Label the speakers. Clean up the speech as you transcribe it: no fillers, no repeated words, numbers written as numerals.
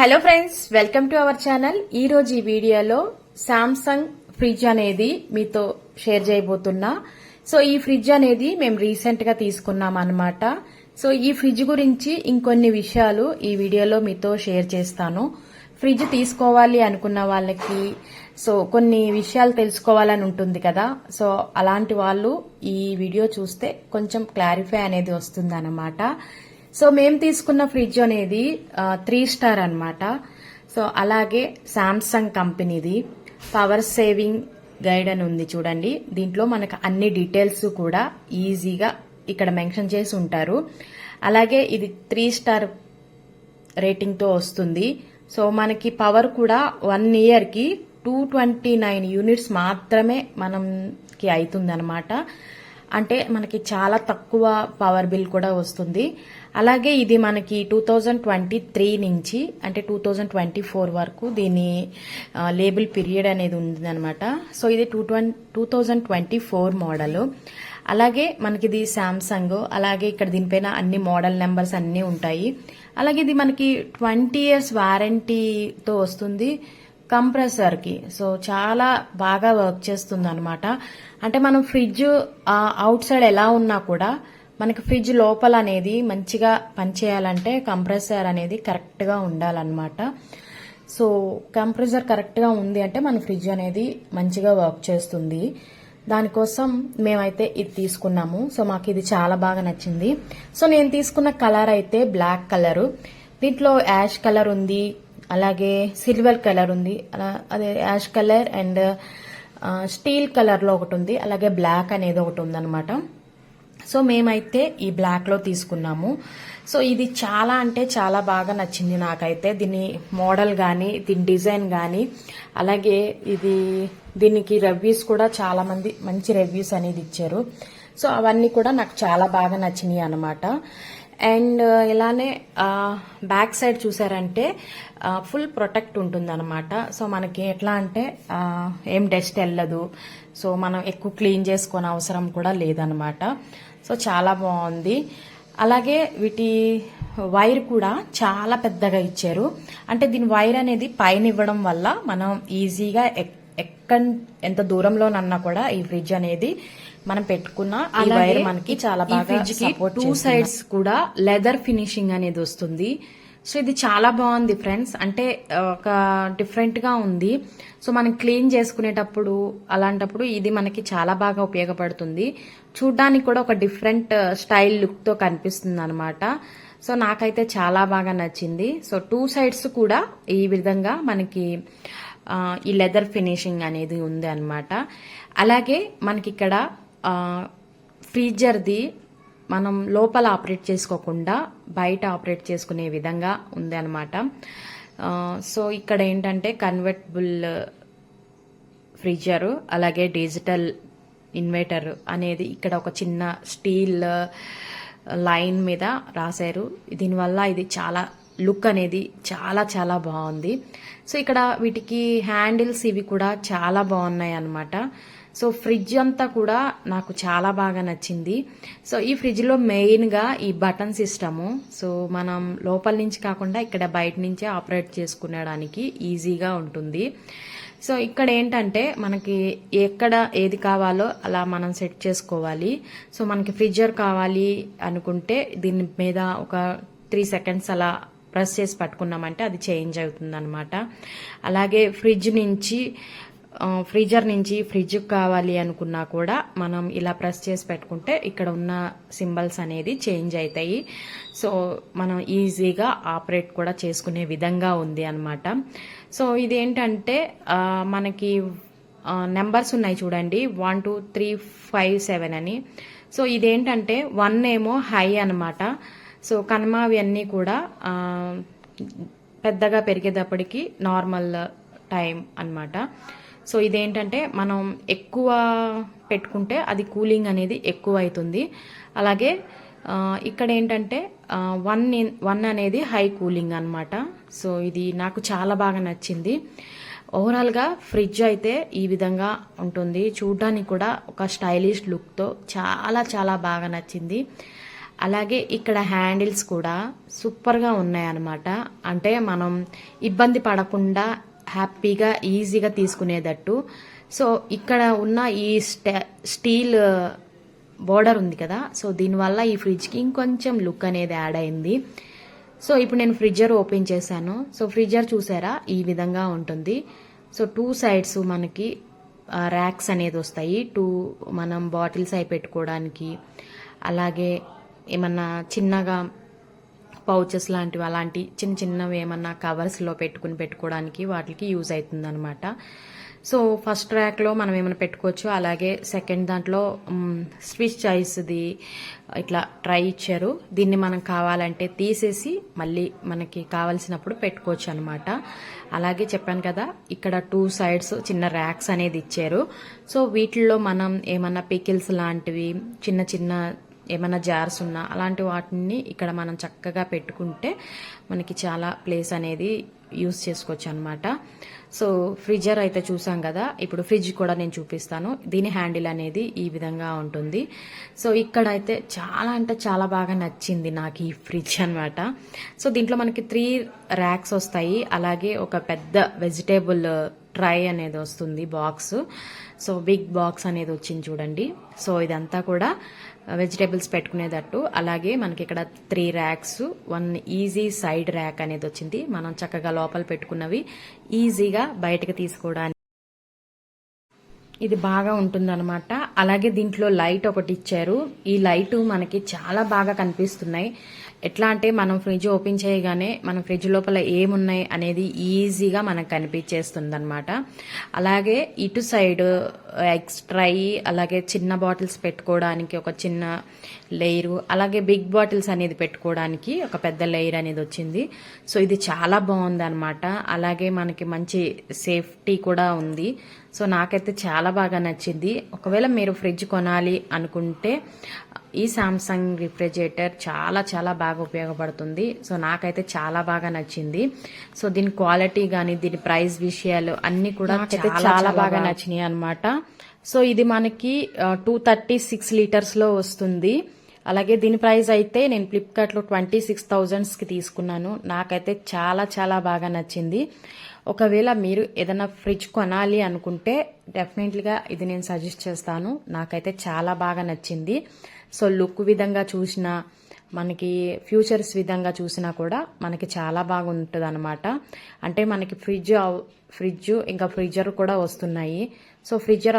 Speaker 1: Hello friends, welcome to our channel. ఈ రోజు ఈ వీడియోలో సామ్సంగ్ ఫ్రిడ్జ్ అనేది మీతో షేర్ చేయబోతున్నా. సో ఈ ఫ్రిడ్జ్ అనేది మేము రీసెంట్ గా తీసుకున్నాం అన్నమాట. సో ఈ ఫ్రిడ్జ్ గురించి ఇంకొన్ని విషయాలు ఈ వీడియోలో మీతో షేర్ చేస్తాను. ఫ్రిడ్జ్ తీసుకోవాలి అనుకున్న వాళ్ళకి సో కొన్ని విషయాలు తెలుసుకోవాలని ఉంటుంది కదా. సో అలాంటి వాళ్ళు ఈ వీడియో చూస్తే కొంచెం క్లారిఫై అనేది వస్తుంది అన్నమాట. సో మేము తీసుకున్న ఫ్రిడ్జ్ అనేది 3 స్టార్ అన్నమాట. సో అలాగే సామ్సంగ్ కంపెనీది పవర్ సేవింగ్ గైడ్ అని ఉంది చూడండి. దీంట్లో మనకు అన్ని డీటెయిల్స్ కూడా ఈజీగా ఇక్కడ మెన్షన్ చేసి ఉంటారు. అలాగే ఇది 3 స్టార్ రేటింగ్ తో వస్తుంది. సో మనకి పవర్ కూడా 1 ఇయర్ కి 229 యూనిట్స్ మాత్రమే మనకి అవుతుంది అనమాట. అంటే మనకి చాలా తక్కువ పవర్ బిల్ కూడా వస్తుంది. అలాగే ఇది మనకి 2023 నుంచి అంటే 2024 వరకు దీని లేబుల్ పీరియడ్ అనేది ఉంది అనమాట. సో ఇది 2024 మోడల్. అలాగే మనకి ఇది సామ్సంగ్. అలాగే ఇక్కడ దీనిపైన అన్ని మోడల్ నెంబర్స్ అన్ని ఉంటాయి. అలాగే ఇది మనకి 20 ఇయర్స్ వారంటీతో వస్తుంది కంప్రెసర్ కి. సో చాలా బాగా వర్క్ చేస్తుంది అనమాట. అంటే మనం ఫ్రిడ్జ్ అవుట్ సైడ్ ఎలా ఉన్నా కూడా మనకి ఫ్రిడ్జ్ లోపల అనేది మంచిగా పనిచేయాలంటే కంప్రెసర్ అనేది కరెక్ట్ గా ఉండాలన్నమాట. సో కంప్రెసర్ కరెక్ట్ గా ఉంది అంటే మన ఫ్రిడ్జ్ అనేది మంచిగా వర్క్ చేస్తుంది. దానికోసం మేమైతే ఇది తీసుకున్నాము. సో మాకు ఇది చాలా బాగా నచ్చింది. సో నేను తీసుకున్న కలర్ అయితే బ్లాక్ కలర్. దీంట్లో యాష్ కలర్ ఉంది, అలాగే సిల్వర్ కలర్ ఉంది, అదే ash colour and steel colour లో ఒకటి ఉంది, అలాగే బ్లాక్ అనేది ఒకటి ఉందన్నమాట. సో మేమైతే ఈ బ్లాక్ లో తీసుకున్నాము. సో ఇది చాలా అంటే చాలా బాగా నచ్చింది నాకైతే. దీని మోడల్ గానీ దీని డిజైన్ గానీ అలాగే దీనికి రివ్యూస్ కూడా చాలా మంది మంచి రివ్యూస్ అనేది ఇచ్చారు. సో అవన్నీ కూడా నాకు చాలా బాగా నచ్చినాయి అనమాట. అండ్ ఇలానే బ్యాక్ సైడ్ చూసారంటే ఫుల్ ప్రొటెక్ట్ ఉంటుంది అనమాట. సో మనకి ఎట్లా అంటే ఏం డస్ట్ వెళ్ళదు. సో మనం ఎక్కువ క్లీన్ చేసుకునే అవసరం కూడా లేదనమాట. సో చాలా బాగుంది. అలాగే వీటి వైర్ కూడా చాలా పెద్దగా ఇచ్చారు. అంటే దీని వైర్ అనేది పైన ఇవ్వడం వల్ల మనం ఈజీగా ఎంత దూరంలోనన్నా కూడా ఈ ఫ్రిడ్జ్ అనేది మనం పెట్టుకున్న ఈ వైర్ మనకి చాలా బాగా సపోర్ట్ చేస్తుంది. 2 సైడ్స్ కూడా లెదర్ ఫినిషింగ్ అనేది వస్తుంది. సో ఇది చాలా బాగుంది ఫ్రెండ్స్. అంటే ఒక డిఫరెంట్ గా ఉంది. సో మనం క్లీన్ చేసుకునేటప్పుడు అలాంటప్పుడు ఇది మనకి చాలా బాగా ఉపయోగపడుతుంది. చూడ్డానికి కూడా ఒక డిఫరెంట్ స్టైల్ లుక్ తో కనిపిస్తుంది అనమాట. సో నాకైతే చాలా బాగా నచ్చింది. సో 2 సైడ్స్ కూడా ఈ విధంగా మనకి ఈ లెదర్ ఫినిషింగ్ అనేది ఉంది అనమాట. అలాగే మనకి ఇక్కడ ఫ్రీజర్ది మనం లోపల ఆపరేట్ చేసుకోకుండా బయట ఆపరేట్ చేసుకునే విధంగా ఉంది అనమాట. సో ఇక్కడ ఏంటంటే కన్వర్టబుల్ ఫ్రీజర్ అలాగే డిజిటల్ ఇన్వర్టర్ అనేది ఇక్కడ ఒక చిన్న స్టీల్ లైన్ మీద రాశారు. దీనివల్ల ఇది చాలా లుక్ అనేది చాలా చాలా బాగుంది. సో ఇక్కడ వీటికి హ్యాండిల్స్ ఇవి కూడా చాలా బాగున్నాయి అన్నమాట. సో ఫ్రిడ్జ్ అంతా కూడా నాకు చాలా బాగా నచ్చింది. సో ఈ ఫ్రిడ్జ్ లో మెయిన్ గా ఈ బటన్ సిస్టము. సో మనం లోపల నుంచి కాకుండా ఇక్కడ బయట నుంచే ఆపరేట్ చేసుకునేడానికి ఈజీగా ఉంటుంది. సో ఇక్కడ ఏంటంటే మనకి ఎక్కడ ఏది కావాలో అలా మనం సెట్ చేసుకోవాలి. సో మనకి ఫ్రిడ్జర్ కావాలి అనుకుంటే దీని మీద ఒక 3 సెకండ్స్ అలా ప్రెస్ చేసి పట్టుకున్నామంటే అది చేంజ్ అవుతుంది అనమాట. అలాగే ఫ్రీజర్ నుంచి ఫ్రిడ్జ్ కావాలి అనుకున్నా కూడా మనం ఇలా ప్రెస్ చేసి పెట్టుకుంటే ఇక్కడ ఉన్న సింబల్స్ అనేది చేంజ్ అవుతాయి. సో మనం ఈజీగా ఆపరేట్ కూడా చేసుకునే విధంగా ఉంది అనమాట. సో ఇదేంటంటే మనకి నెంబర్స్ ఉన్నాయి చూడండి, 1 2 3 5 7 అని. సో ఇదేంటంటే 1 ఏమో హై అనమాట. సో కనుమవి అన్నీ కూడా పెద్దగా పెరిగేటప్పటికి నార్మల్ టైం అన్నమాట. సో ఇదేంటంటే మనం ఎక్కువ పెట్టుకుంటే అది కూలింగ్ అనేది ఎక్కువ అవుతుంది. అలాగే ఇక్కడ ఏంటంటే 1 అనేది హై కూలింగ్ అన్నమాట. సో ఇది నాకు చాలా బాగా నచ్చింది. ఓవరాల్ గా ఫ్రిడ్జ్ అయితే ఈ విధంగా ఉంటుంది. చూడడానికి కూడా ఒక స్టైలిష్ లుక్ తో చాలా చాలా బాగా నచ్చింది. అలాగే ఇక్కడ హ్యాండిల్స్ కూడా సూపర్గా ఉన్నాయన్నమాట. అంటే మనం ఇబ్బంది పడకుండా హ్యాపీగా ఈజీగా తీసుకునేటట్టు. సో ఇక్కడ ఉన్న ఈ స్టీల్ బోర్డర్ ఉంది కదా, సో దీనివల్ల ఈ ఫ్రిడ్జ్కి ఇంకొంచెం లుక్ అనేది యాడ్ అయింది. సో ఇప్పుడు నేను ఫ్రిడ్జర్ ఓపెన్ చేశాను. సో ఫ్రిడ్జర్ చూసారా, ఈ విధంగా ఉంటుంది. సో 2 సైడ్స్ మనకి ర్యాక్స్ అనేది వస్తాయి. మనం బాటిల్స్ అవి పెట్టుకోవడానికి, అలాగే ఏమన్నా చిన్నగా పౌచెస్ లాంటివి, అలాంటి చిన్న చిన్నవి ఏమన్నా కవర్స్లో పెట్టుకోవడానికి వాటికి యూజ్ అవుతుంది అనమాట. సో ఫస్ట్ ర్యాక్లో మనం ఏమైనా పెట్టుకోవచ్చు. అలాగే సెకండ్ దాంట్లో స్విచ్ చాయిస్ది ఇట్లా ట్రై ఇచ్చారు. దీన్ని మనం కావాలంటే తీసేసి మళ్ళీ మనకి కావాల్సినప్పుడు పెట్టుకోవచ్చు అనమాట. అలాగే చెప్పాను కదా, ఇక్కడ 2 సైడ్స్ చిన్న ర్యాక్స్ అనేది ఇచ్చారు. సో వీటిల్లో మనం ఏమన్నా పికిల్స్ లాంటివి, చిన్న చిన్న ఏమైనా జార్స్ ఉన్నా అలాంటి వాటిని ఇక్కడ మనం చక్కగా పెట్టుకుంటే మనకి చాలా ప్లేస్ అనేది యూస్ చేసుకోవచ్చు అనమాట. సో ఫ్రిడ్జర్ అయితే చూసాం కదా, ఇప్పుడు ఫ్రిడ్జ్ కూడా నేను చూపిస్తాను. దీని హ్యాండిల్ అనేది ఈ విధంగా ఉంటుంది. సో ఇక్కడ అయితే చాలా అంటే చాలా బాగా నచ్చింది నాకు ఈ ఫ్రిడ్జ్ అనమాట. సో దీంట్లో మనకి 3 ర్యాక్స్ వస్తాయి. అలాగే ఒక పెద్ద వెజిటేబుల్ ట్రై అనేది వస్తుంది, బాక్స్. సో బిగ్ బాక్స్ అనేది వచ్చింది చూడండి. సో ఇదంతా కూడా వెజిటేబుల్స్ పెట్టుకునేటట్టు. అలాగే మనకి ఇక్కడ 3 ర్యాక్స్, 1 ఈజీ సైడ్ ర్యాక్ అనేది వచ్చింది. మనం చక్కగా లోపల పెట్టుకున్నవి ఈజీగా బయటకు తీసుకోవడానికి ఇది బాగా ఉంటుందన్నమాట. అలాగే దీంట్లో లైట్ ఒకటి ఇచ్చారు. ఈ లైట్ మనకి చాలా బాగా కనిపిస్తున్నాయి. ఎట్లా అంటే మనం ఫ్రిడ్జ్ ఓపెన్ చేయగానే మన ఫ్రిడ్జ్ లోపల ఏమున్నాయి అనేది ఈజీగా మనకు కనిపించేస్తుంది అనమాట. అలాగే ఇటు సైడ్ ఎక్స్ట్రా, అలాగే చిన్న బాటిల్స్ పెట్టుకోవడానికి ఒక చిన్న లేయరు, అలాగే బిగ్ బాటిల్స్ అనేది పెట్టుకోవడానికి ఒక పెద్ద లేయర్ అనేది వచ్చింది. సో ఇది చాలా బాగుంది అనమాట. అలాగే మనకి మంచి సేఫ్టీ కూడా ఉంది. సో నాకైతే చాలా బాగా నచ్చింది. ఒకవేళ మీరు ఫ్రిడ్జ్ కొనాలి అనుకుంటే ఈ సామ్సంగ్ రిఫ్రిజిరేటర్ చాలా చాలా బాగా ఉపయోగపడుతుంది. సో నాకైతే చాలా బాగా నచ్చింది. సో దీని క్వాలిటీ కానీ, దీని ప్రైస్ విషయాలు అన్ని కూడా చాలా బాగా నచ్చినాయి అనమాట. సో ఇది మనకి 236 లీటర్స్లో వస్తుంది. అలాగే దీని ప్రైస్ అయితే నేను ఫ్లిప్కార్ట్లో 26,000కి తీసుకున్నాను. నాకైతే చాలా చాలా బాగా నచ్చింది. ఒకవేళ మీరు ఏదైనా ఫ్రిడ్జ్ కొనాలి అనుకుంటే డెఫినెట్లీగా ఇది నేను సజెస్ట్ చేస్తాను. నాకైతే చాలా బాగా నచ్చింది. సో లుక్ విధంగా చూసినా, మనకి ఫ్యూచర్స్ విధంగా చూసినా కూడా మనకి చాలా బాగుంటుంది అనమాట. అంటే మనకి ఫ్రిడ్జ్ ఇంకా ఫ్రిడ్జర్ కూడా వస్తున్నాయి. సో ఫ్రిడ్జర్